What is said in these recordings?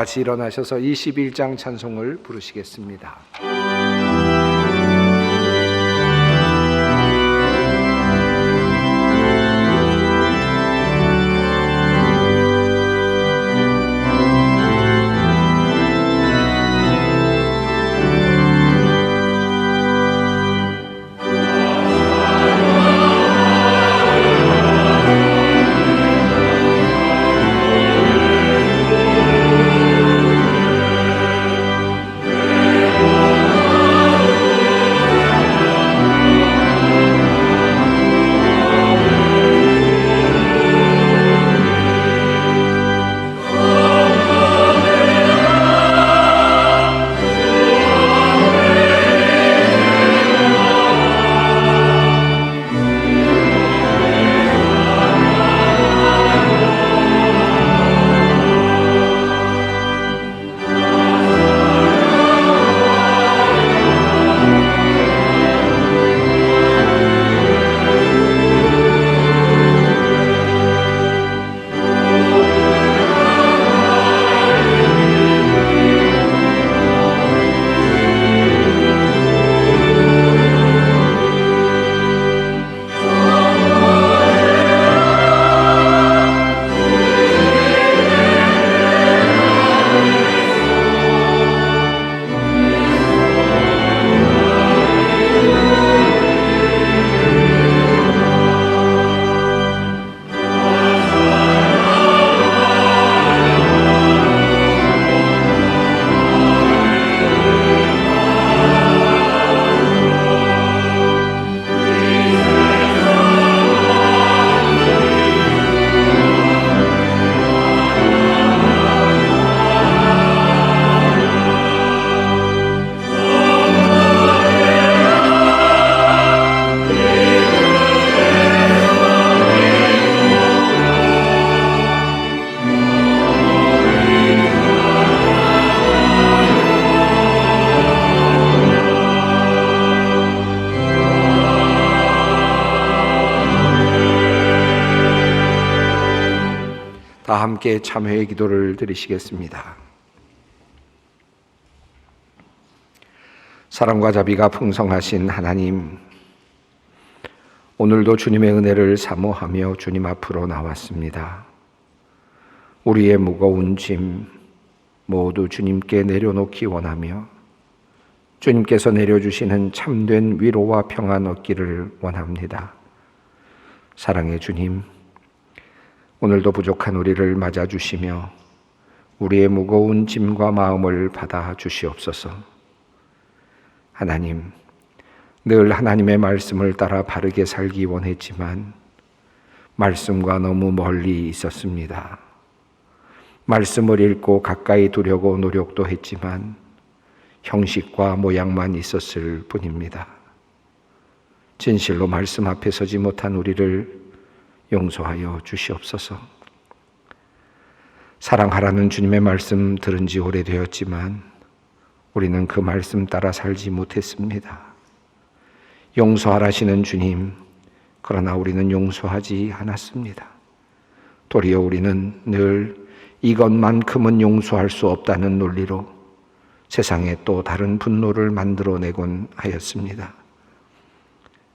같이 일어나셔서 21장 찬송을 부르시겠습니다. 다 함께 참회의 기도를 드리시겠습니다. 사랑과 자비가 풍성하신 하나님, 오늘도 주님의 은혜를 사모하며 주님 앞으로 나왔습니다. 우리의 무거운 짐 모두 주님께 내려놓기 원하며 주님께서 내려주시는 참된 위로와 평안 얻기를 원합니다. 사랑의 주님, 오늘도 부족한 우리를 맞아주시며 우리의 무거운 짐과 마음을 받아 주시옵소서. 하나님, 늘 하나님의 말씀을 따라 바르게 살기 원했지만 말씀과 너무 멀리 있었습니다. 말씀을 읽고 가까이 두려고 노력도 했지만 형식과 모양만 있었을 뿐입니다. 진실로 말씀 앞에 서지 못한 우리를 용서하여 주시옵소서. 사랑하라는 주님의 말씀 들은 지 오래되었지만 우리는 그 말씀 따라 살지 못했습니다. 용서하라시는 주님, 그러나 우리는 용서하지 않았습니다. 도리어 우리는 늘 이것만큼은 용서할 수 없다는 논리로 세상에 또 다른 분노를 만들어내곤 하였습니다.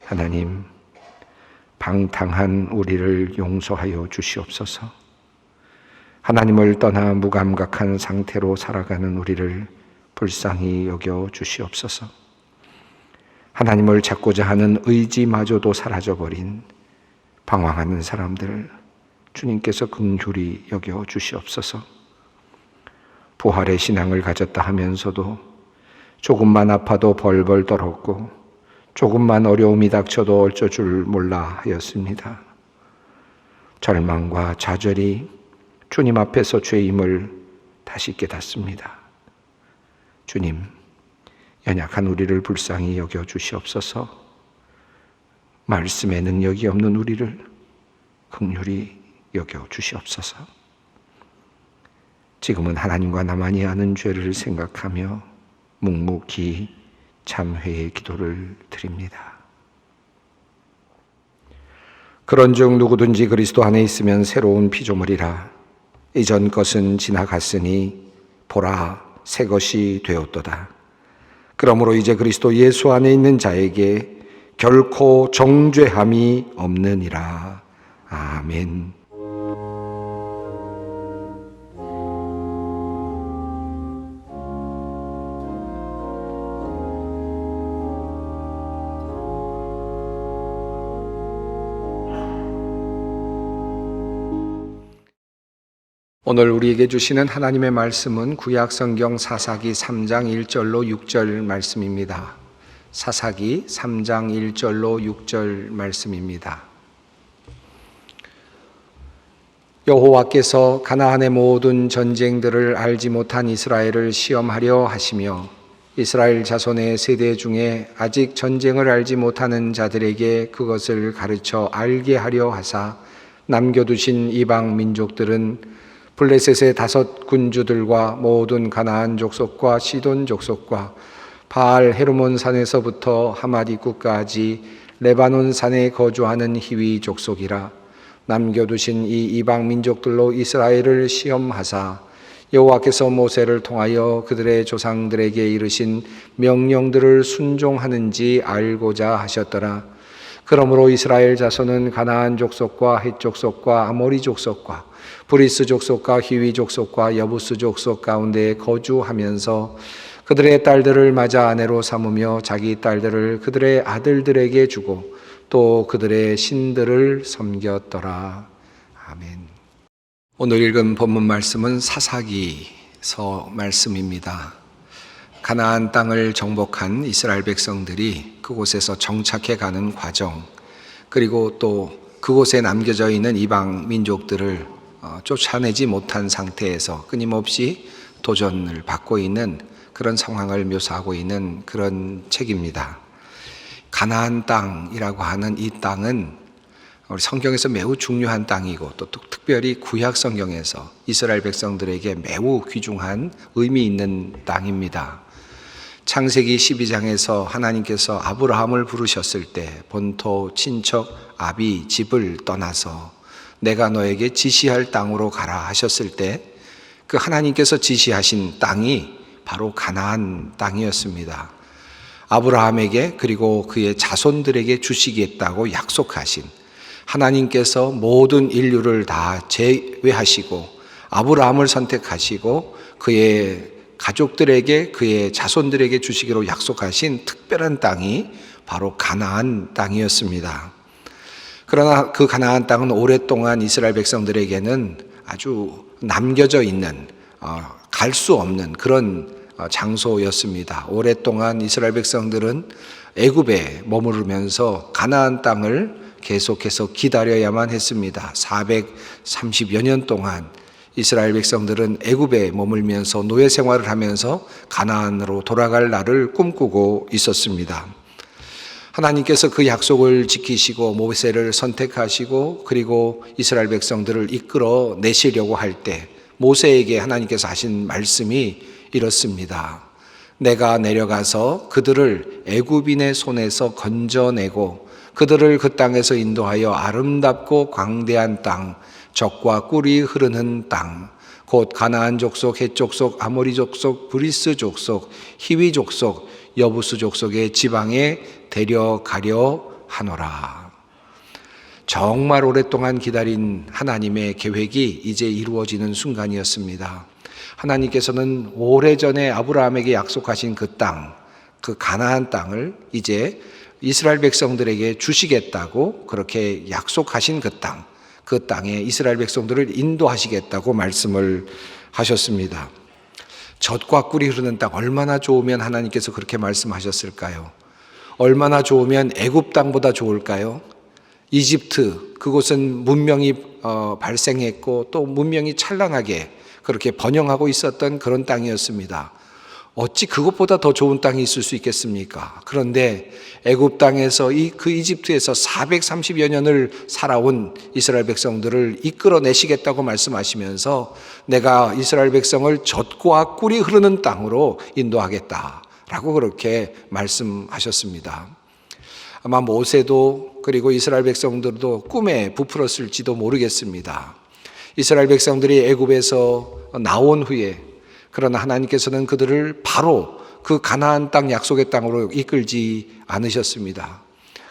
하나님, 방탕한 우리를 용서하여 주시옵소서. 하나님을 떠나 무감각한 상태로 살아가는 우리를 불쌍히 여겨 주시옵소서. 하나님을 찾고자 하는 의지마저도 사라져버린 방황하는 사람들, 주님께서 긍휼히 여겨 주시옵소서. 부활의 신앙을 가졌다 하면서도 조금만 아파도 벌벌 떨었고 조금만 어려움이 닥쳐도 어쩔 줄 몰라 하였습니다. 절망과 좌절이 주님 앞에서 죄임을 다시 깨닫습니다. 주님, 연약한 우리를 불쌍히 여겨 주시옵소서. 말씀에 능력이 없는 우리를 긍휼히 여겨 주시옵소서. 지금은 하나님과 나만이 아는 죄를 생각하며 묵묵히 참회의 기도를 드립니다. 그런즉 누구든지 그리스도 안에 있으면 새로운 피조물이라. 이전 것은 지나갔으니 보라, 새 것이 되었도다. 그러므로 이제 그리스도 예수 안에 있는 자에게 결코 정죄함이 없느니라. 아멘. 오늘 우리에게 주시는 하나님의 말씀은 구약성경 사사기 3장 1절로 6절 말씀입니다. 사사기 3장 1절로 6절 말씀입니다. 여호와께서 가나안의 모든 전쟁들을 알지 못한 이스라엘을 시험하려 하시며 이스라엘 자손의 세대 중에 아직 전쟁을 알지 못하는 자들에게 그것을 가르쳐 알게 하려 하사 남겨두신 이방 민족들은 블레셋의 5 군주들과 모든 가나안 족속과 시돈 족속과 바알 헤르몬 산에서부터 하맛 입구까지 레바논 산에 거주하는 히위 족속이라. 남겨두신 이 이방 민족들로 이스라엘을 시험하사 여호와께서 모세를 통하여 그들의 조상들에게 이르신 명령들을 순종하는지 알고자 하셨더라. 그러므로 이스라엘 자손은 가나안 족속과 헷 족속과 아모리 족속과 브리스 족속과 히위 족속과 여부스 족속 가운데 거주하면서 그들의 딸들을 맞아 아내로 삼으며 자기 딸들을 그들의 아들들에게 주고 또 그들의 신들을 섬겼더라. 아멘. 오늘 읽은 본문 말씀은 사사기서 말씀입니다. 가나안 땅을 정복한 이스라엘 백성들이 그곳에서 정착해 가는 과정, 그리고 또 그곳에 남겨져 있는 이방 민족들을 쫓아내지 못한 상태에서 끊임없이 도전을 받고 있는 그런 상황을 묘사하고 있는 그런 책입니다. 가나안 땅이라고 하는 이 땅은 우리 성경에서 매우 중요한 땅이고 또 특별히 구약 성경에서 이스라엘 백성들에게 매우 귀중한 의미 있는 땅입니다. 창세기 12장에서 하나님께서 아브라함을 부르셨을 때 본토, 친척, 아비, 집을 떠나서 내가 너에게 지시할 땅으로 가라 하셨을 때 그 하나님께서 지시하신 땅이 바로 가나안 땅이었습니다. 아브라함에게 그리고 그의 자손들에게 주시겠다고 약속하신 하나님께서 모든 인류를 다 제외하시고 아브라함을 선택하시고 그의 가족들에게 그의 자손들에게 주시기로 약속하신 특별한 땅이 바로 가나안 땅이었습니다. 그러나 그 가나안 땅은 오랫동안 이스라엘 백성들에게는 아주 남겨져 있는 갈 수 없는 그런 장소였습니다. 오랫동안 이스라엘 백성들은 애굽에 머무르면서 가나안 땅을 계속해서 기다려야만 했습니다. 430여 년 동안 이스라엘 백성들은 애굽에 머물면서 노예 생활을 하면서 가나안으로 돌아갈 날을 꿈꾸고 있었습니다. 하나님께서 그 약속을 지키시고 모세를 선택하시고 그리고 이스라엘 백성들을 이끌어 내시려고 할 때 모세에게 하나님께서 하신 말씀이 이렇습니다. 내가 내려가서 그들을 애굽인의 손에서 건져내고 그들을 그 땅에서 인도하여 아름답고 광대한 땅, 젖과 꿀이 흐르는 땅, 곧 가나안 족속, 헷 족속, 아모리 족속, 브리스 족속, 히위 족속, 여부스 족속의 지방에 데려가려 하노라. 정말 오랫동안 기다린 하나님의 계획이 이제 이루어지는 순간이었습니다. 하나님께서는 오래전에 아브라함에게 약속하신 그 땅, 그 가나안 땅을 이제 이스라엘 백성들에게 주시겠다고 그렇게 약속하신 그 땅, 그 땅에 이스라엘 백성들을 인도하시겠다고 말씀을 하셨습니다. 젖과 꿀이 흐르는 땅, 얼마나 좋으면 하나님께서 그렇게 말씀하셨을까요? 얼마나 좋으면 애굽 땅보다 좋을까요? 이집트, 그곳은 문명이 발생했고 또 문명이 찬란하게 그렇게 번영하고 있었던 그런 땅이었습니다. 어찌 그것보다 더 좋은 땅이 있을 수 있겠습니까? 그런데 애굽 땅에서 그 이집트에서 430여 년을 살아온 이스라엘 백성들을 이끌어내시겠다고 말씀하시면서 내가 이스라엘 백성을 젖과 꿀이 흐르는 땅으로 인도하겠다라고 그렇게 말씀하셨습니다. 아마 모세도 그리고 이스라엘 백성들도 꿈에 부풀었을지도 모르겠습니다. 이스라엘 백성들이 애굽에서 나온 후에 그러나 하나님께서는 그들을 바로 그 가나안 땅 약속의 땅으로 이끌지 않으셨습니다.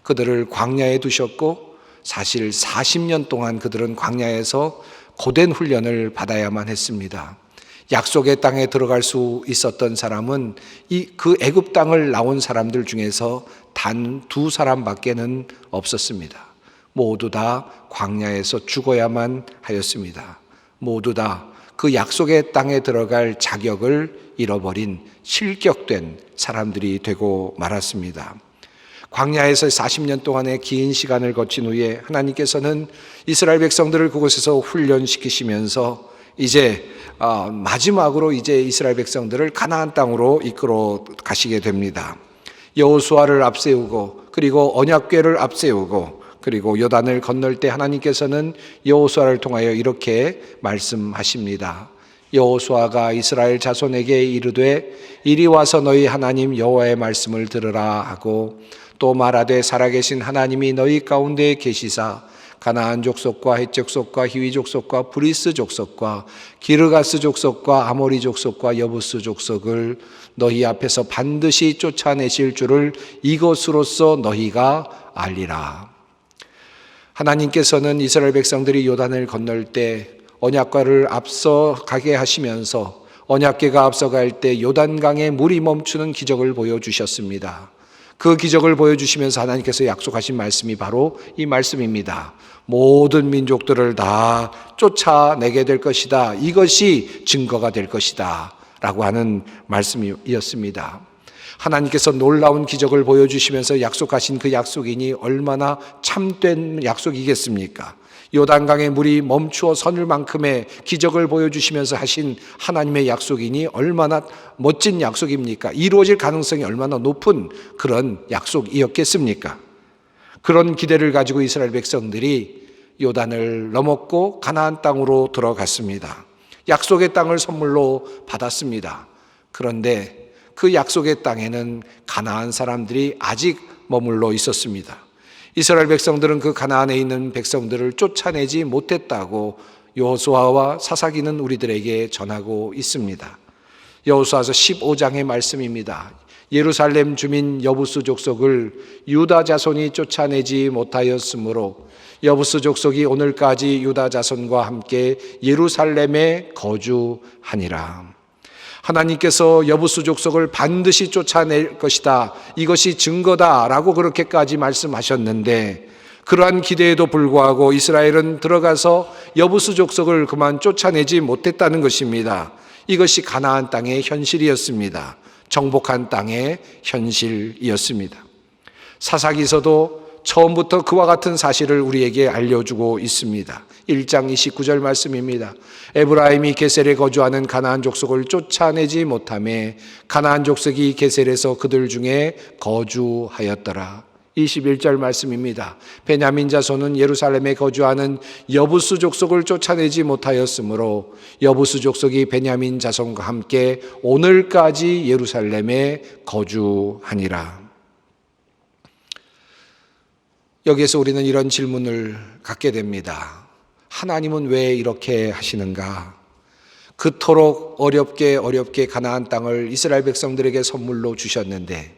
그들을 광야에 두셨고 사실 40년 동안 그들은 광야에서 고된 훈련을 받아야만 했습니다. 약속의 땅에 들어갈 수 있었던 사람은 그 애굽 땅을 나온 사람들 중에서 단 2사람밖에는 없었습니다. 모두 다 광야에서 죽어야만 하였습니다. 모두 다 그 약속의 땅에 들어갈 자격을 잃어버린 실격된 사람들이 되고 말았습니다. 광야에서 40년 동안의 긴 시간을 거친 후에 하나님께서는 이스라엘 백성들을 그곳에서 훈련시키시면서 이제 마지막으로 이제 이스라엘 백성들을 가나안 땅으로 이끌어 가시게 됩니다. 여호수아를 앞세우고 그리고 언약궤를 앞세우고 그리고 요단을 건널 때 하나님께서는 여호수아를 통하여 이렇게 말씀하십니다. 여호수아가 이스라엘 자손에게 이르되 이리 와서 너희 하나님 여호와의 말씀을 들으라 하고 또 말하되 살아계신 하나님이 너희 가운데 계시사 가나안 족속과 헷 족속과 히위 족속과 브리스 족속과 기르가스 족속과 아모리 족속과 여부스 족속을 너희 앞에서 반드시 쫓아내실 줄을 이것으로써 너희가 알리라. 하나님께서는 이스라엘 백성들이 요단을 건널 때 언약궤를 앞서가게 하시면서 언약궤가 앞서갈 때 요단강에 물이 멈추는 기적을 보여주셨습니다. 그 기적을 보여주시면서 하나님께서 약속하신 말씀이 바로 이 말씀입니다. 모든 민족들을 다 쫓아내게 될 것이다. 이것이 증거가 될 것이다. 라고 하는 말씀이었습니다. 하나님께서 놀라운 기적을 보여주시면서 약속하신 그 약속이니 얼마나 참된 약속이겠습니까? 요단강의 물이 멈추어 서늘 만큼의 기적을 보여주시면서 하신 하나님의 약속이니 얼마나 멋진 약속입니까? 이루어질 가능성이 얼마나 높은 그런 약속이었겠습니까? 그런 기대를 가지고 이스라엘 백성들이 요단을 넘었고 가나안 땅으로 들어갔습니다. 약속의 땅을 선물로 받았습니다. 그런데 그 약속의 땅에는 가나안 사람들이 아직 머물러 있었습니다. 이스라엘 백성들은 그 가나안에 있는 백성들을 쫓아내지 못했다고 여호수아와 사사기는 우리들에게 전하고 있습니다. 여호수아서 15장의 말씀입니다. 예루살렘 주민 여부스 족속을 유다 자손이 쫓아내지 못하였으므로 여부스 족속이 오늘까지 유다 자손과 함께 예루살렘에 거주하니라. 하나님께서 여부스 족속을 반드시 쫓아낼 것이다. 이것이 증거다라고 그렇게까지 말씀하셨는데 그러한 기대에도 불구하고 이스라엘은 들어가서 여부스 족속을 그만 쫓아내지 못했다는 것입니다. 이것이 가나안 땅의 현실이었습니다. 정복한 땅의 현실이었습니다. 사사기서도 처음부터 그와 같은 사실을 우리에게 알려주고 있습니다. 1장 29절 말씀입니다. 에브라임이 게셀에 거주하는 가나안 족속을 쫓아내지 못하매 가나안 족속이 게셀에서 그들 중에 거주하였더라. 21절 말씀입니다. 베냐민 자손은 예루살렘에 거주하는 여부스 족속을 쫓아내지 못하였으므로 여부스 족속이 베냐민 자손과 함께 오늘까지 예루살렘에 거주하니라. 여기에서 우리는 이런 질문을 갖게 됩니다. 하나님은 왜 이렇게 하시는가? 그토록 어렵게 가나안 땅을 이스라엘 백성들에게 선물로 주셨는데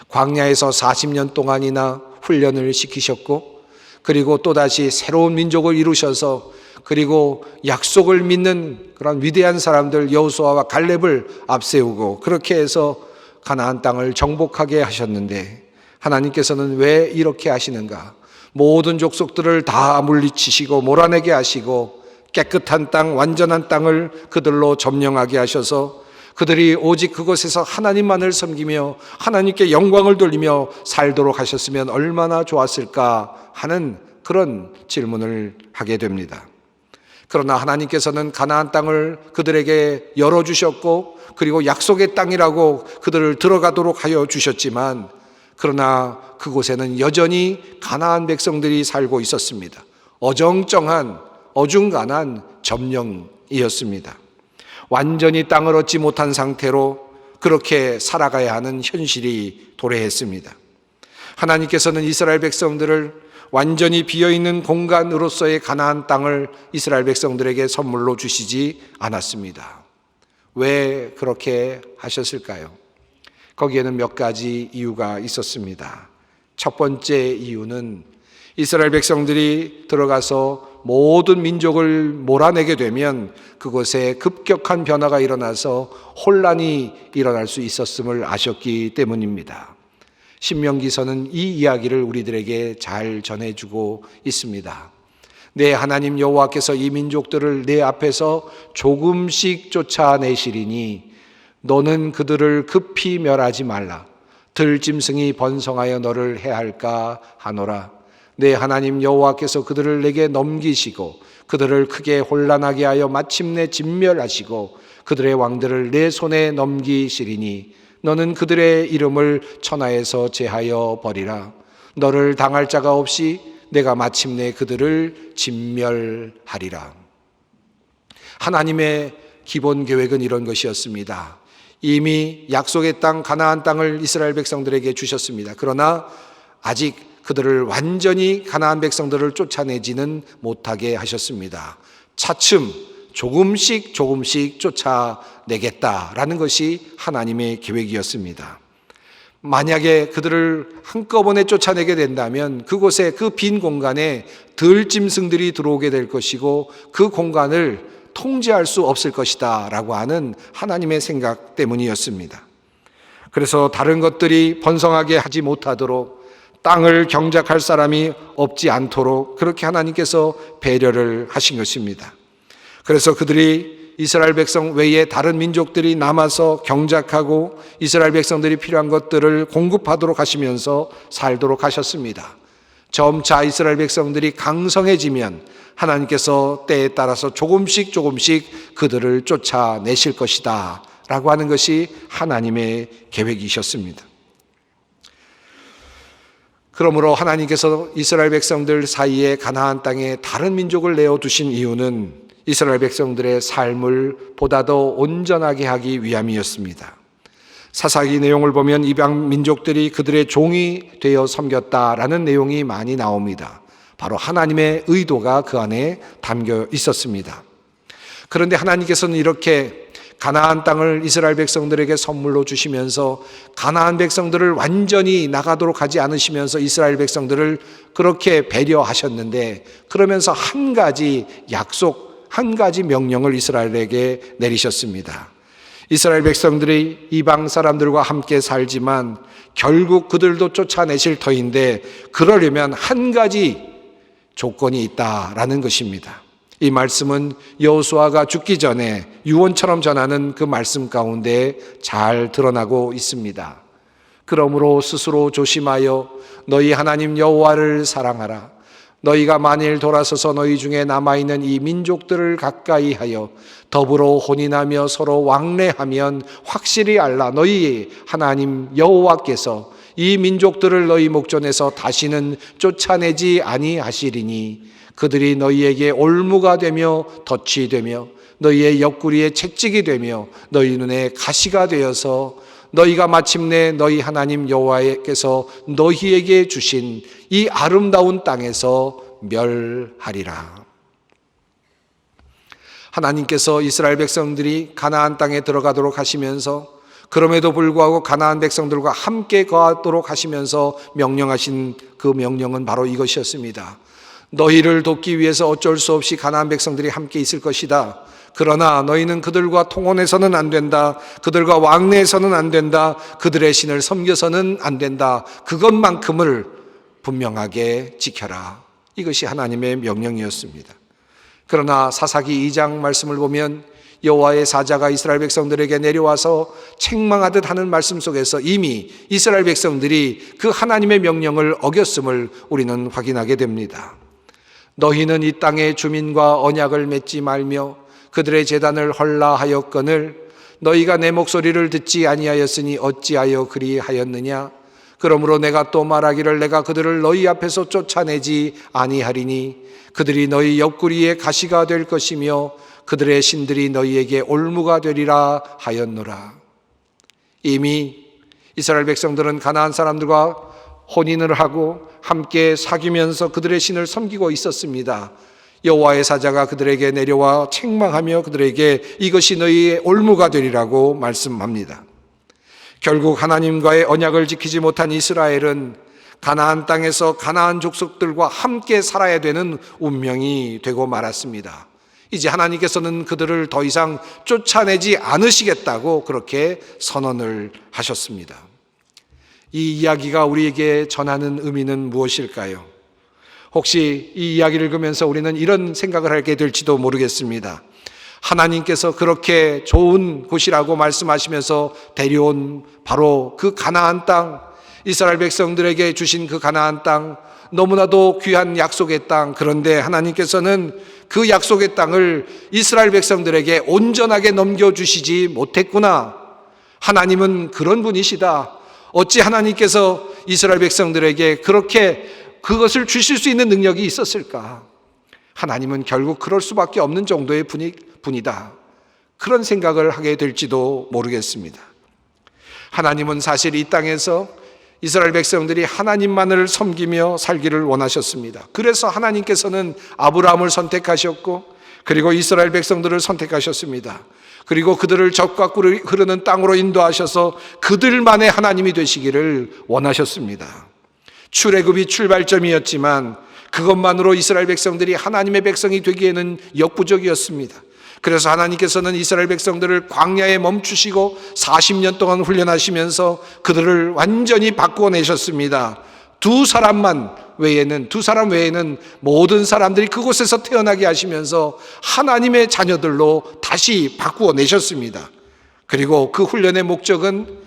광야에서 40년 동안이나 훈련을 시키셨고 그리고 또다시 새로운 민족을 이루셔서 그리고 약속을 믿는 그런 위대한 사람들 여호수아와 갈렙을 앞세우고 그렇게 해서 가나안 땅을 정복하게 하셨는데 하나님께서는 왜 이렇게 하시는가? 모든 족속들을 다 물리치시고 몰아내게 하시고 깨끗한 땅, 완전한 땅을 그들로 점령하게 하셔서 그들이 오직 그곳에서 하나님만을 섬기며 하나님께 영광을 돌리며 살도록 하셨으면 얼마나 좋았을까 하는 그런 질문을 하게 됩니다. 그러나 하나님께서는 가나안 땅을 그들에게 열어주셨고 그리고 약속의 땅이라고 그들을 들어가도록 하여 주셨지만 그러나 그곳에는 여전히 가나안 백성들이 살고 있었습니다. 어정쩡한 어중간한 점령이었습니다. 완전히 땅을 얻지 못한 상태로 그렇게 살아가야 하는 현실이 도래했습니다. 하나님께서는 이스라엘 백성들을 완전히 비어있는 공간으로서의 가나안 땅을 이스라엘 백성들에게 선물로 주시지 않았습니다. 왜 그렇게 하셨을까요? 거기에는 몇 가지 이유가 있었습니다. 첫 번째 이유는 이스라엘 백성들이 들어가서 모든 민족을 몰아내게 되면 그곳에 급격한 변화가 일어나서 혼란이 일어날 수 있었음을 아셨기 때문입니다. 신명기서는 이 이야기를 우리들에게 잘 전해주고 있습니다. 내 하나님 여호와께서 이 민족들을 내 앞에서 조금씩 쫓아내시리니 너는 그들을 급히 멸하지 말라. 들짐승이 번성하여 너를 해할까 하노라. 내 하나님 여호와께서 그들을 내게 넘기시고 그들을 크게 혼란하게 하여 마침내 진멸하시고 그들의 왕들을 내 손에 넘기시리니 너는 그들의 이름을 천하에서 제하여 버리라. 너를 당할 자가 없이 내가 마침내 그들을 진멸하리라. 하나님의 기본 계획은 이런 것이었습니다. 이미 약속의 땅 가나안 땅을 이스라엘 백성들에게 주셨습니다. 그러나 아직 그들을 완전히 가나안 백성들을 쫓아내지는 못하게 하셨습니다. 차츰 조금씩 쫓아내겠다라는 것이 하나님의 계획이었습니다. 만약에 그들을 한꺼번에 쫓아내게 된다면 그곳에 그 빈 공간에 들짐승들이 들어오게 될 것이고 그 공간을 통제할 수 없을 것이다 라고 하는 하나님의 생각 때문이었습니다. 그래서 다른 것들이 번성하게 하지 못하도록 땅을 경작할 사람이 없지 않도록 그렇게 하나님께서 배려를 하신 것입니다. 그래서 그들이 이스라엘 백성 외에 다른 민족들이 남아서 경작하고 이스라엘 백성들이 필요한 것들을 공급하도록 하시면서 살도록 하셨습니다. 점차 이스라엘 백성들이 강성해지면 하나님께서 때에 따라서 조금씩 그들을 쫓아내실 것이다 라고 하는 것이 하나님의 계획이셨습니다. 그러므로 하나님께서 이스라엘 백성들 사이에 가나안 땅에 다른 민족을 내어두신 이유는 이스라엘 백성들의 삶을 보다 더 온전하게 하기 위함이었습니다. 사사기 내용을 보면 이방 민족들이 그들의 종이 되어 섬겼다라는 내용이 많이 나옵니다. 바로 하나님의 의도가 그 안에 담겨 있었습니다. 그런데 하나님께서는 이렇게 가나안 땅을 이스라엘 백성들에게 선물로 주시면서 가나안 백성들을 완전히 나가도록 하지 않으시면서 이스라엘 백성들을 그렇게 배려하셨는데 그러면서 한 가지 약속, 한 가지 명령을 이스라엘에게 내리셨습니다. 이스라엘 백성들이 이방 사람들과 함께 살지만 결국 그들도 쫓아내실 터인데 그러려면 한 가지 조건이 있다라는 것입니다. 이 말씀은 여호수아가 죽기 전에 유언처럼 전하는 그 말씀 가운데 잘 드러나고 있습니다. 그러므로 스스로 조심하여 너희 하나님 여호와를 사랑하라. 너희가 만일 돌아서서 너희 중에 남아있는 이 민족들을 가까이 하여 더불어 혼인하며 서로 왕래하면 확실히 알라. 너희 하나님 여호와께서 이 민족들을 너희 목전에서 다시는 쫓아내지 아니하시리니 그들이 너희에게 올무가 되며 덫이 되며 너희의 옆구리에 채찍이 되며 너희 눈에 가시가 되어서 너희가 마침내 너희 하나님 여호와께서 너희에게 주신 이 아름다운 땅에서 멸하리라. 하나님께서 이스라엘 백성들이 가나안 땅에 들어가도록 하시면서 그럼에도 불구하고 가나안 백성들과 함께 거하도록 하시면서 명령하신 그 명령은 바로 이것이었습니다. 너희를 돕기 위해서 어쩔 수 없이 가나안 백성들이 함께 있을 것이다. 그러나 너희는 그들과 통혼해서는 안 된다. 그들과 왕래해서는 안 된다. 그들의 신을 섬겨서는 안 된다. 그것만큼을 분명하게 지켜라. 이것이 하나님의 명령이었습니다. 그러나 사사기 2장 말씀을 보면 여호와의 사자가 이스라엘 백성들에게 내려와서 책망하듯 하는 말씀 속에서 이미 이스라엘 백성들이 그 하나님의 명령을 어겼음을 우리는 확인하게 됩니다. 너희는 이 땅의 주민과 언약을 맺지 말며 그들의 제단을 헐라하였거늘 너희가 내 목소리를 듣지 아니하였으니 어찌하여 그리하였느냐. 그러므로 내가 또 말하기를 내가 그들을 너희 앞에서 쫓아내지 아니하리니 그들이 너희 옆구리에 가시가 될 것이며 그들의 신들이 너희에게 올무가 되리라 하였노라. 이미 이스라엘 백성들은 가나안 사람들과 혼인을 하고 함께 사귀면서 그들의 신을 섬기고 있었습니다. 여호와의 사자가 그들에게 내려와 책망하며 그들에게 이것이 너희의 올무가 되리라고 말씀합니다. 결국 하나님과의 언약을 지키지 못한 이스라엘은 가나안 땅에서 가나안 족속들과 함께 살아야 되는 운명이 되고 말았습니다. 이제 하나님께서는 그들을 더 이상 쫓아내지 않으시겠다고 그렇게 선언을 하셨습니다. 이 이야기가 우리에게 전하는 의미는 무엇일까요? 혹시 이 이야기를 읽으면서 우리는 이런 생각을 하게 될지도 모르겠습니다. 하나님께서 그렇게 좋은 곳이라고 말씀하시면서 데려온 바로 그 가나안 땅, 이스라엘 백성들에게 주신 그 가나안 땅, 너무나도 귀한 약속의 땅, 그런데 하나님께서는 그 약속의 땅을 이스라엘 백성들에게 온전하게 넘겨주시지 못했구나. 하나님은 그런 분이시다. 어찌 하나님께서 이스라엘 백성들에게 그렇게 그것을 주실 수 있는 능력이 있었을까? 하나님은 결국 그럴 수밖에 없는 정도의 분이다. 그런 생각을 하게 될지도 모르겠습니다. 하나님은 사실 이 땅에서 이스라엘 백성들이 하나님만을 섬기며 살기를 원하셨습니다. 그래서 하나님께서는 아브라함을 선택하셨고 그리고 이스라엘 백성들을 선택하셨습니다. 그리고 그들을 적과 꿀이 흐르는 땅으로 인도하셔서 그들만의 하나님이 되시기를 원하셨습니다. 출애굽이 출발점이었지만 그것만으로 이스라엘 백성들이 하나님의 백성이 되기에는 역부족이었습니다. 그래서 하나님께서는 이스라엘 백성들을 광야에 멈추시고 40년 동안 훈련하시면서 그들을 완전히 바꾸어내셨습니다. 두 사람 외에는 모든 사람들이 그곳에서 태어나게 하시면서 하나님의 자녀들로 다시 바꾸어내셨습니다. 그리고 그 훈련의 목적은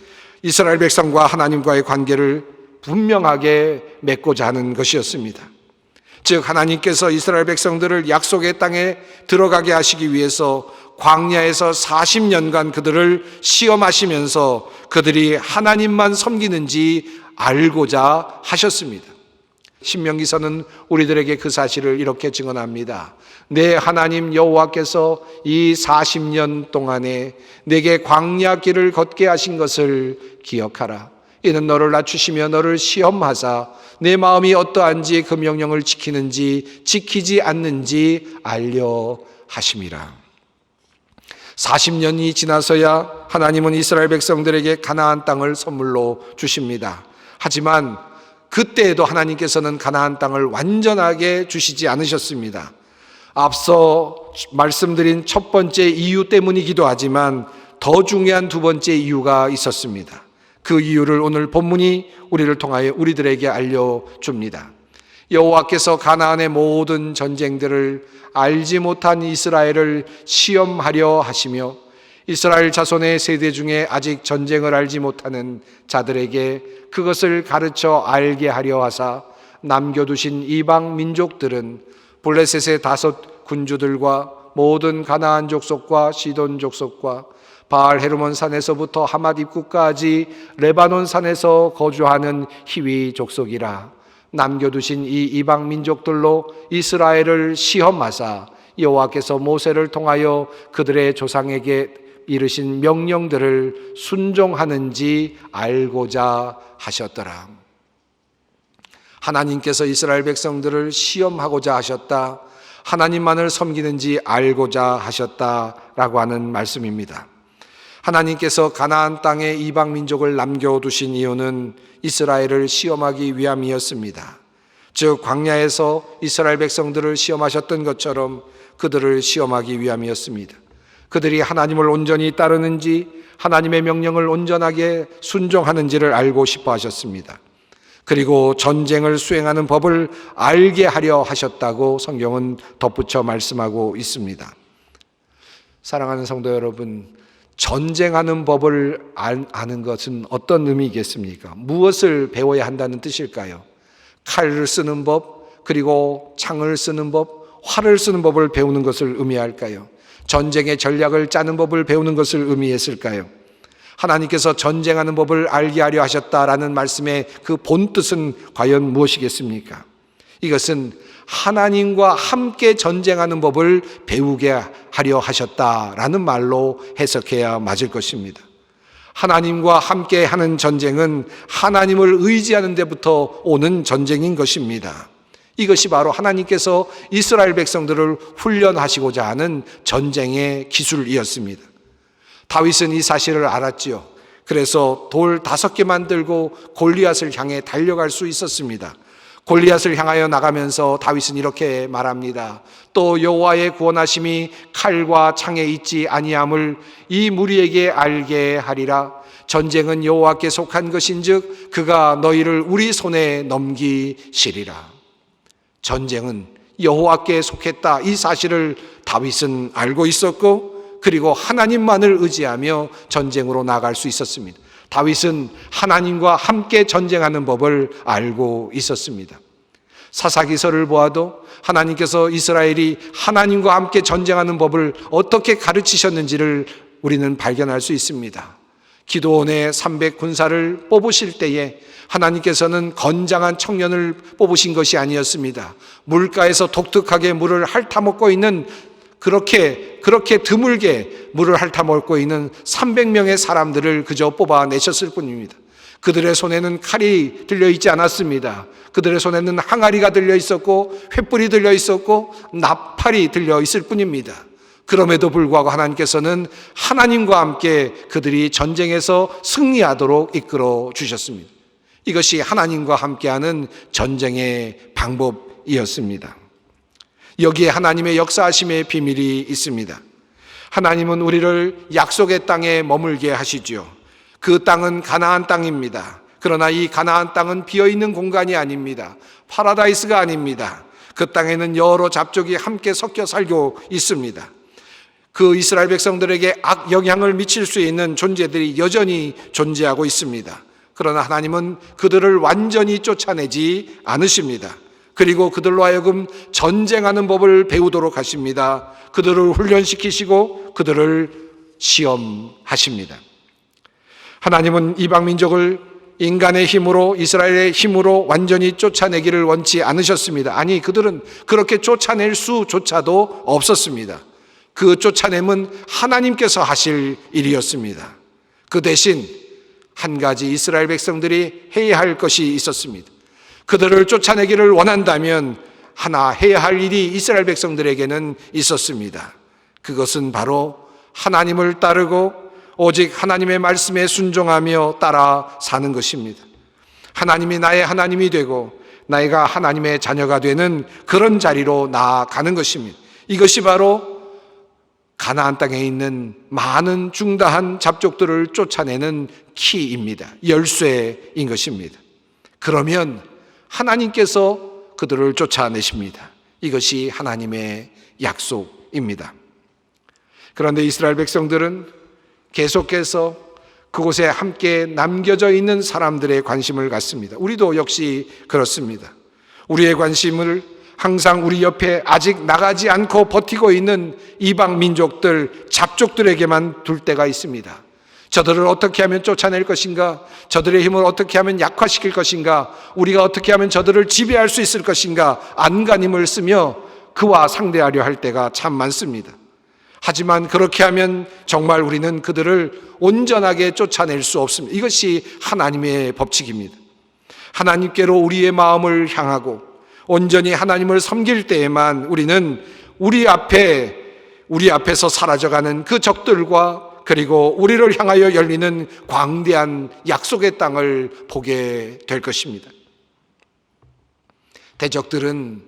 이스라엘 백성과 하나님과의 관계를 분명하게 맺고자 하는 것이었습니다. 즉 하나님께서 이스라엘 백성들을 약속의 땅에 들어가게 하시기 위해서 광야에서 40년간 그들을 시험하시면서 그들이 하나님만 섬기는지 알고자 하셨습니다. 신명기서는 우리들에게 그 사실을 이렇게 증언합니다. 내 하나님 여호와께서 이 40년 동안에 내게 광야 길을 걷게 하신 것을 기억하라. 이는 너를 낮추시며 너를 시험하사 내 마음이 어떠한지 그 명령을 지키는지 지키지 않는지 알려 하심이라. 40년이 지나서야 하나님은 이스라엘 백성들에게 가나안 땅을 선물로 주십니다. 하지만 그때에도 하나님께서는 가나안 땅을 완전하게 주시지 않으셨습니다. 앞서 말씀드린 첫 번째 이유 때문이기도 하지만 더 중요한 두 번째 이유가 있었습니다. 그 이유를 오늘 본문이 우리를 통하여 우리들에게 알려줍니다. 여호와께서 가나안의 모든 전쟁들을 알지 못한 이스라엘을 시험하려 하시며 이스라엘 자손의 세대 중에 아직 전쟁을 알지 못하는 자들에게 그것을 가르쳐 알게 하려 하사 남겨두신 이방 민족들은 블레셋의 5 군주들과 모든 가나안 족속과 시돈 족속과 바알 헤르몬 산에서부터 하맛 입구까지 레바논 산에서 거주하는 히위 족속이라. 남겨두신 이 이방 민족들로 이스라엘을 시험하사 여호와께서 모세를 통하여 그들의 조상에게 이르신 명령들을 순종하는지 알고자 하셨더라. 하나님께서 이스라엘 백성들을 시험하고자 하셨다. 하나님만을 섬기는지 알고자 하셨다라고 하는 말씀입니다. 하나님께서 가나안 땅에 이방 민족을 남겨두신 이유는 이스라엘을 시험하기 위함이었습니다. 즉 광야에서 이스라엘 백성들을 시험하셨던 것처럼 그들을 시험하기 위함이었습니다. 그들이 하나님을 온전히 따르는지 하나님의 명령을 온전하게 순종하는지를 알고 싶어 하셨습니다. 그리고 전쟁을 수행하는 법을 알게 하려 하셨다고 성경은 덧붙여 말씀하고 있습니다. 사랑하는 성도 여러분, 전쟁하는 법을 아는 것은 어떤 의미겠습니까? 무엇을 배워야 한다는 뜻일까요? 칼을 쓰는 법, 그리고 창을 쓰는 법, 활을 쓰는 법을 배우는 것을 의미할까요? 전쟁의 전략을 짜는 법을 배우는 것을 의미했을까요? 하나님께서 전쟁하는 법을 알게 하려 하셨다라는 말씀의 그 본뜻은 과연 무엇이겠습니까? 이것은 하나님과 함께 전쟁하는 법을 배우게 하려 하셨다라는 말로 해석해야 맞을 것입니다. 하나님과 함께 하는 전쟁은 하나님을 의지하는 데부터 오는 전쟁인 것입니다. 이것이 바로 하나님께서 이스라엘 백성들을 훈련하시고자 하는 전쟁의 기술이었습니다. 다윗은 이 사실을 알았지요. 그래서 돌 5개 만들고 골리앗을 향해 달려갈 수 있었습니다. 골리앗을 향하여 나가면서 다윗은 이렇게 말합니다. 또 여호와의 구원하심이 칼과 창에 있지 아니함을 이 무리에게 알게 하리라. 전쟁은 여호와께 속한 것인즉 그가 너희를 우리 손에 넘기시리라. 전쟁은 여호와께 속했다. 이 사실을 다윗은 알고 있었고, 그리고 하나님만을 의지하며 전쟁으로 나갈 수 있었습니다. 다윗은 하나님과 함께 전쟁하는 법을 알고 있었습니다. 사사기서를 보아도 하나님께서 이스라엘이 하나님과 함께 전쟁하는 법을 어떻게 가르치셨는지를 우리는 발견할 수 있습니다. 기드온의 300군사를 뽑으실 때에 하나님께서는 건장한 청년을 뽑으신 것이 아니었습니다. 물가에서 독특하게 물을 핥아먹고 있는 그렇게 드물게 물을 핥아먹고 있는 300명의 사람들을 그저 뽑아내셨을 뿐입니다. 그들의 손에는 칼이 들려있지 않았습니다. 그들의 손에는 항아리가 들려있었고 횃불이 들려있었고 나팔이 들려있을 뿐입니다. 그럼에도 불구하고 하나님께서는 하나님과 함께 그들이 전쟁에서 승리하도록 이끌어 주셨습니다. 이것이 하나님과 함께하는 전쟁의 방법이었습니다. 여기에 하나님의 역사하심의 비밀이 있습니다. 하나님은 우리를 약속의 땅에 머물게 하시지요. 그 땅은 가나안 땅입니다. 그러나 이 가나안 땅은 비어있는 공간이 아닙니다. 파라다이스가 아닙니다. 그 땅에는 여러 잡족이 함께 섞여 살고 있습니다. 그 이스라엘 백성들에게 악영향을 미칠 수 있는 존재들이 여전히 존재하고 있습니다. 그러나 하나님은 그들을 완전히 쫓아내지 않으십니다. 그리고 그들로 하여금 전쟁하는 법을 배우도록 하십니다. 그들을 훈련시키시고 그들을 시험하십니다. 하나님은 이방 민족을 인간의 힘으로, 이스라엘의 힘으로 완전히 쫓아내기를 원치 않으셨습니다. 아니, 그들은 그렇게 쫓아낼 수조차도 없었습니다. 그 쫓아냄은 하나님께서 하실 일이었습니다. 그 대신 한 가지 이스라엘 백성들이 해야 할 것이 있었습니다. 그들을 쫓아내기를 원한다면 하나 해야 할 일이 이스라엘 백성들에게는 있었습니다. 그것은 바로 하나님을 따르고 오직 하나님의 말씀에 순종하며 따라 사는 것입니다. 하나님이 나의 하나님이 되고 나이가 하나님의 자녀가 되는 그런 자리로 나아가는 것입니다. 이것이 바로 가나안 땅에 있는 많은 중다한 잡족들을 쫓아내는 키입니다. 열쇠인 것입니다. 그러면 하나님께서 그들을 쫓아내십니다. 이것이 하나님의 약속입니다. 그런데 이스라엘 백성들은 계속해서 그곳에 함께 남겨져 있는 사람들의 관심을 갖습니다. 우리도 역시 그렇습니다. 우리의 관심을 항상 우리 옆에 아직 나가지 않고 버티고 있는 이방 민족들, 잡족들에게만 둘 때가 있습니다. 저들을 어떻게 하면 쫓아낼 것인가? 저들의 힘을 어떻게 하면 약화시킬 것인가? 우리가 어떻게 하면 저들을 지배할 수 있을 것인가? 안간힘을 쓰며 그와 상대하려 할 때가 참 많습니다. 하지만 그렇게 하면 정말 우리는 그들을 온전하게 쫓아낼 수 없습니다. 이것이 하나님의 법칙입니다. 하나님께로 우리의 마음을 향하고 온전히 하나님을 섬길 때에만 우리는 우리 앞에서 사라져가는 그 적들과 그리고 우리를 향하여 열리는 광대한 약속의 땅을 보게 될 것입니다. 대적들은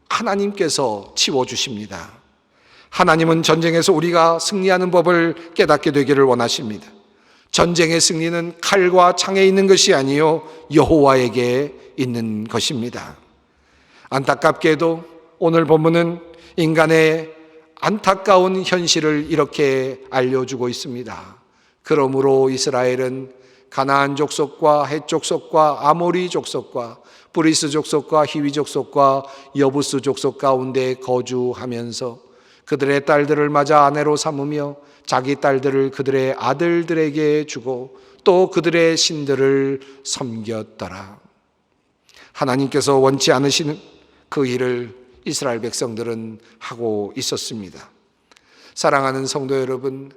하나님께서 치워주십니다. 하나님은 전쟁에서 우리가 승리하는 법을 깨닫게 되기를 원하십니다. 전쟁의 승리는 칼과 창에 있는 것이 아니요 여호와에게 있는 것입니다. 안타깝게도 오늘 본문은 인간의 안타까운 현실을 이렇게 알려주고 있습니다. 그러므로 이스라엘은 가나안 족속과 헷 족속과 아모리 족속과 브리스 족속과 히위 족속과 여부스 족속 가운데 거주하면서 그들의 딸들을 맞아 아내로 삼으며 자기 딸들을 그들의 아들들에게 주고 또 그들의 신들을 섬겼더라. 하나님께서 원치 않으시는 그 일을 이스라엘 백성들은 하고 있었습니다. 사랑하는 성도 여러분,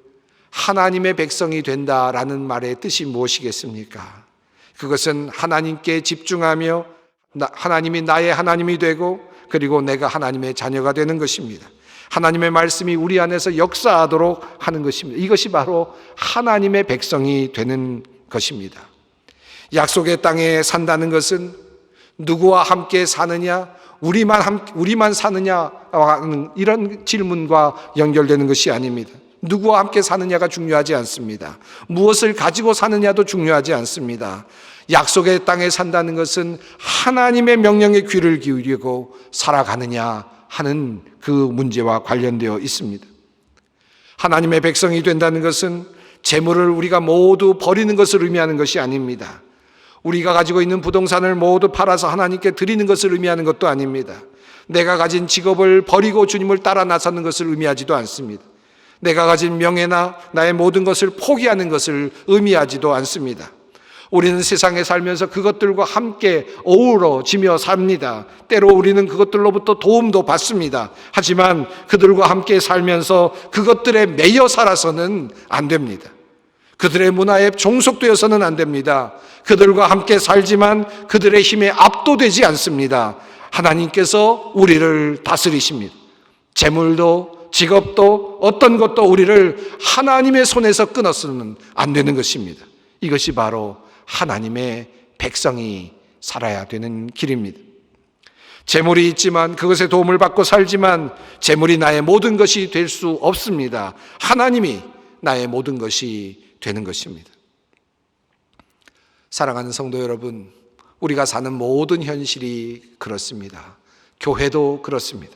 하나님의 백성이 된다라는 말의 뜻이 무엇이겠습니까? 그것은 하나님께 집중하며 하나님이 나의 하나님이 되고 그리고 내가 하나님의 자녀가 되는 것입니다. 하나님의 말씀이 우리 안에서 역사하도록 하는 것입니다. 이것이 바로 하나님의 백성이 되는 것입니다. 약속의 땅에 산다는 것은 누구와 함께 사느냐, 우리만 사느냐 하는 이런 질문과 연결되는 것이 아닙니다. 누구와 함께 사느냐가 중요하지 않습니다. 무엇을 가지고 사느냐도 중요하지 않습니다. 약속의 땅에 산다는 것은 하나님의 명령에 귀를 기울이고 살아가느냐 하는 그 문제와 관련되어 있습니다. 하나님의 백성이 된다는 것은 재물을 우리가 모두 버리는 것을 의미하는 것이 아닙니다. 우리가 가지고 있는 부동산을 모두 팔아서 하나님께 드리는 것을 의미하는 것도 아닙니다. 내가 가진 직업을 버리고 주님을 따라 나서는 것을 의미하지도 않습니다. 내가 가진 명예나 나의 모든 것을 포기하는 것을 의미하지도 않습니다. 우리는 세상에 살면서 그것들과 함께 어우러지며 삽니다. 때로 우리는 그것들로부터 도움도 받습니다. 하지만 그들과 함께 살면서 그것들에 매여 살아서는 안 됩니다. 그들의 문화에 종속되어서는 안 됩니다. 그들과 함께 살지만 그들의 힘에 압도되지 않습니다. 하나님께서 우리를 다스리십니다. 재물도 직업도 어떤 것도 우리를 하나님의 손에서 끊어서는 안 되는 것입니다. 이것이 바로 하나님의 백성이 살아야 되는 길입니다. 재물이 있지만 그것에 도움을 받고 살지만 재물이 나의 모든 것이 될 수 없습니다. 하나님이 나의 모든 것이 되는 것입니다. 사랑하는 성도 여러분, 우리가 사는 모든 현실이 그렇습니다. 교회도 그렇습니다.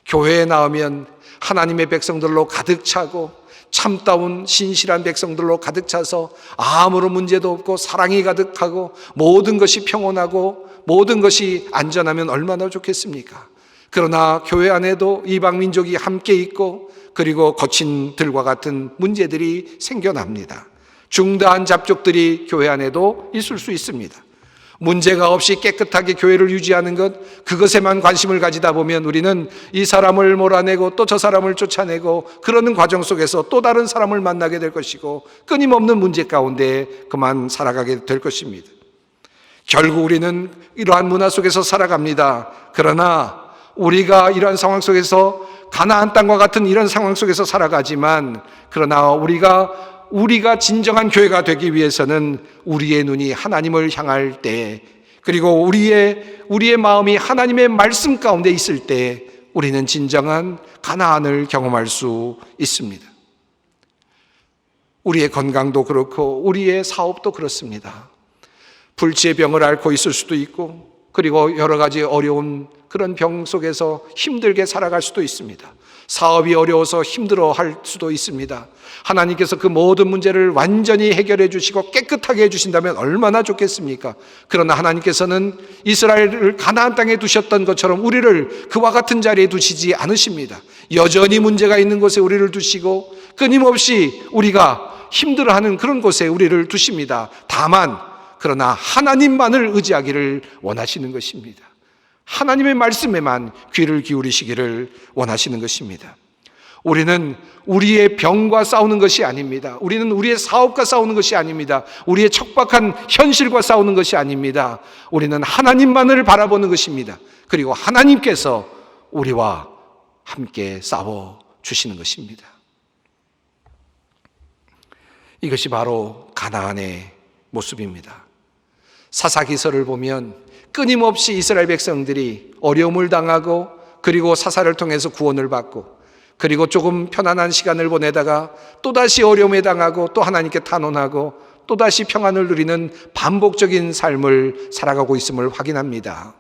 교회에 나오면 하나님의 백성들로 가득 차고 참다운 신실한 백성들로 가득 차서 아무런 문제도 없고 사랑이 가득하고 모든 것이 평온하고 모든 것이 안전하면 얼마나 좋겠습니까? 그러나 교회 안에도 이방 민족이 함께 있고 그리고 거친 들과 같은 문제들이 생겨납니다. 중대한 잡족들이 교회 안에도 있을 수 있습니다. 문제가 없이 깨끗하게 교회를 유지하는 것, 그것에만 관심을 가지다 보면 우리는 이 사람을 몰아내고 또 저 사람을 쫓아내고 그러는 과정 속에서 또 다른 사람을 만나게 될 것이고 끊임없는 문제 가운데 그만 살아가게 될 것입니다. 결국 우리는 이러한 문화 속에서 살아갑니다. 그러나 우리가 이러한 상황 속에서 가나안 땅과 같은 이런 상황 속에서 살아가지만 그러나 우리가 진정한 교회가 되기 위해서는 우리의 눈이 하나님을 향할 때 그리고 우리의 마음이 하나님의 말씀 가운데 있을 때 우리는 진정한 가나안을 경험할 수 있습니다. 우리의 건강도 그렇고 우리의 사업도 그렇습니다. 불치의 병을 앓고 있을 수도 있고 그리고 여러 가지 어려운 그런 병 속에서 힘들게 살아갈 수도 있습니다. 사업이 어려워서 힘들어할 수도 있습니다. 하나님께서 그 모든 문제를 완전히 해결해 주시고 깨끗하게 해주신다면 얼마나 좋겠습니까? 그러나 하나님께서는 이스라엘을 가나안 땅에 두셨던 것처럼 우리를 그와 같은 자리에 두시지 않으십니다. 여전히 문제가 있는 곳에 우리를 두시고 끊임없이 우리가 힘들어하는 그런 곳에 우리를 두십니다. 다만 그러나 하나님만을 의지하기를 원하시는 것입니다. 하나님의 말씀에만 귀를 기울이시기를 원하시는 것입니다. 우리는 우리의 병과 싸우는 것이 아닙니다. 우리는 우리의 사업과 싸우는 것이 아닙니다. 우리의 척박한 현실과 싸우는 것이 아닙니다. 우리는 하나님만을 바라보는 것입니다. 그리고 하나님께서 우리와 함께 싸워 주시는 것입니다. 이것이 바로 가나안의 모습입니다. 사사기서를 보면 끊임없이 이스라엘 백성들이 어려움을 당하고 그리고 사사를 통해서 구원을 받고 그리고 조금 편안한 시간을 보내다가 또다시 어려움에 당하고 또 하나님께 탄원하고 또다시 평안을 누리는 반복적인 삶을 살아가고 있음을 확인합니다.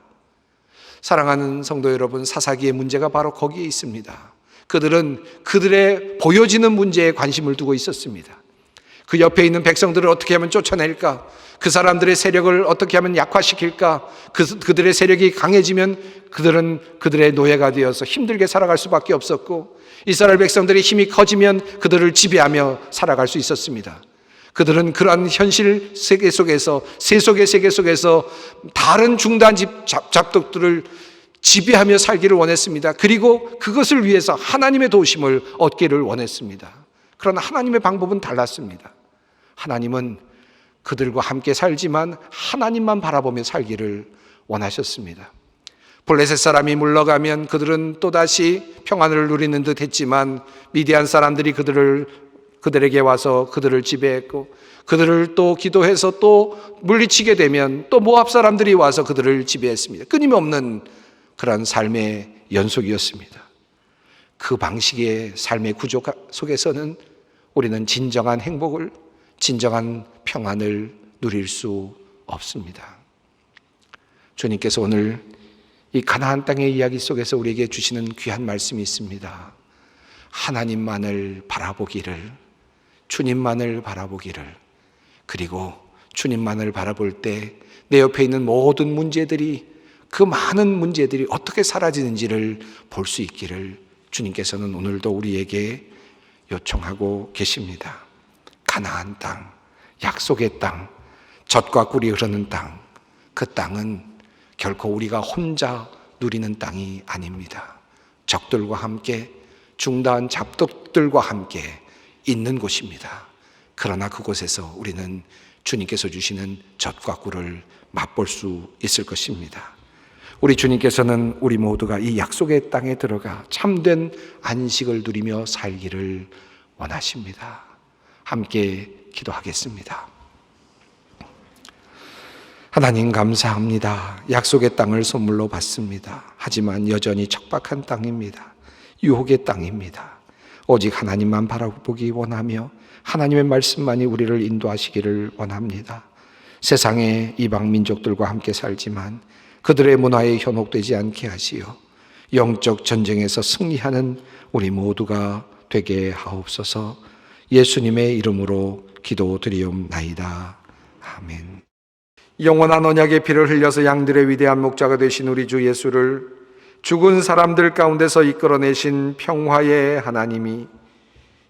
사랑하는 성도 여러분, 사사기의 문제가 바로 거기에 있습니다. 그들은 그들의 보여지는 문제에 관심을 두고 있었습니다. 그 옆에 있는 백성들을 어떻게 하면 쫓아낼까? 그 사람들의 세력을 어떻게 하면 약화시킬까? 그들의 세력이 강해지면 그들은 그들의 노예가 되어서 힘들게 살아갈 수밖에 없었고 이스라엘 백성들의 힘이 커지면 그들을 지배하며 살아갈 수 있었습니다. 그들은 그러한 현실 세계 속에서 세속의 세계 속에서 다른 중단 잡독들을 지배하며 살기를 원했습니다. 그리고 그것을 위해서 하나님의 도우심을 얻기를 원했습니다. 그러나 하나님의 방법은 달랐습니다. 하나님은 그들과 함께 살지만 하나님만 바라보며 살기를 원하셨습니다. 블레셋 사람이 물러가면 그들은 또다시 평안을 누리는 듯 했지만 미디안 사람들이 그들에게 와서 그들을 지배했고, 그들을 또 기도해서 또 물리치게 되면 또 모압 사람들이 와서 그들을 지배했습니다. 끊임없는 그런 삶의 연속이었습니다. 그 방식의 삶의 구조 속에서는 우리는 진정한 행복을, 진정한 평안을 누릴 수 없습니다. 주님께서 오늘 이 가나안 땅의 이야기 속에서 우리에게 주시는 귀한 말씀이 있습니다. 하나님만을 바라보기를, 주님만을 바라보기를, 그리고 주님만을 바라볼 때 내 옆에 있는 모든 문제들이, 그 많은 문제들이 어떻게 사라지는지를 볼 수 있기를 주님께서는 오늘도 우리에게 요청하고 계십니다. 가나안 땅, 약속의 땅, 젖과 꿀이 흐르는 땅, 그 땅은 결코 우리가 혼자 누리는 땅이 아닙니다. 적들과 함께, 중다한 잡독들과 함께 있는 곳입니다. 그러나 그곳에서 우리는 주님께서 주시는 젖과 꿀을 맛볼 수 있을 것입니다. 우리 주님께서는 우리 모두가 이 약속의 땅에 들어가 참된 안식을 누리며 살기를 원하십니다. 함께 기도하겠습니다. 하나님 감사합니다. 약속의 땅을 선물로 받습니다. 하지만 여전히 척박한 땅입니다. 유혹의 땅입니다. 오직 하나님만 바라보기 원하며 하나님의 말씀만이 우리를 인도하시기를 원합니다. 세상의 이방 민족들과 함께 살지만 그들의 문화에 현혹되지 않게 하시어 영적 전쟁에서 승리하는 우리 모두가 되게 하옵소서. 예수님의 이름으로 기도드리옵나이다. 아멘. 영원한 언약의 피를 흘려서 양들의 위대한 목자가 되신 우리 주 예수를 죽은 사람들 가운데서 이끌어내신 평화의 하나님이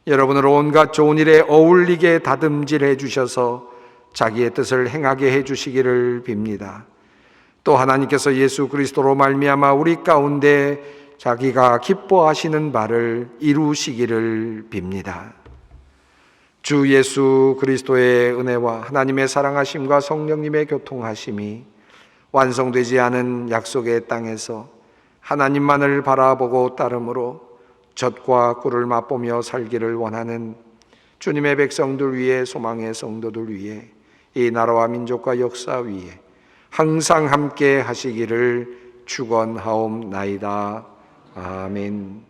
여러분을 온갖 좋은 일에 어울리게 다듬질해 주셔서 자기의 뜻을 행하게 해 주시기를 빕니다. 또 하나님께서 예수 그리스도로 말미암아 우리 가운데 자기가 기뻐하시는 바를 이루시기를 빕니다. 주 예수 그리스도의 은혜와 하나님의 사랑하심과 성령님의 교통하심이 완성되지 않은 약속의 땅에서 하나님만을 바라보고 따름으로 젖과 꿀을 맛보며 살기를 원하는 주님의 백성들 위해, 소망의 성도들 위해, 이 나라와 민족과 역사 위에 항상 함께 하시기를 축원하옵나이다. 아멘.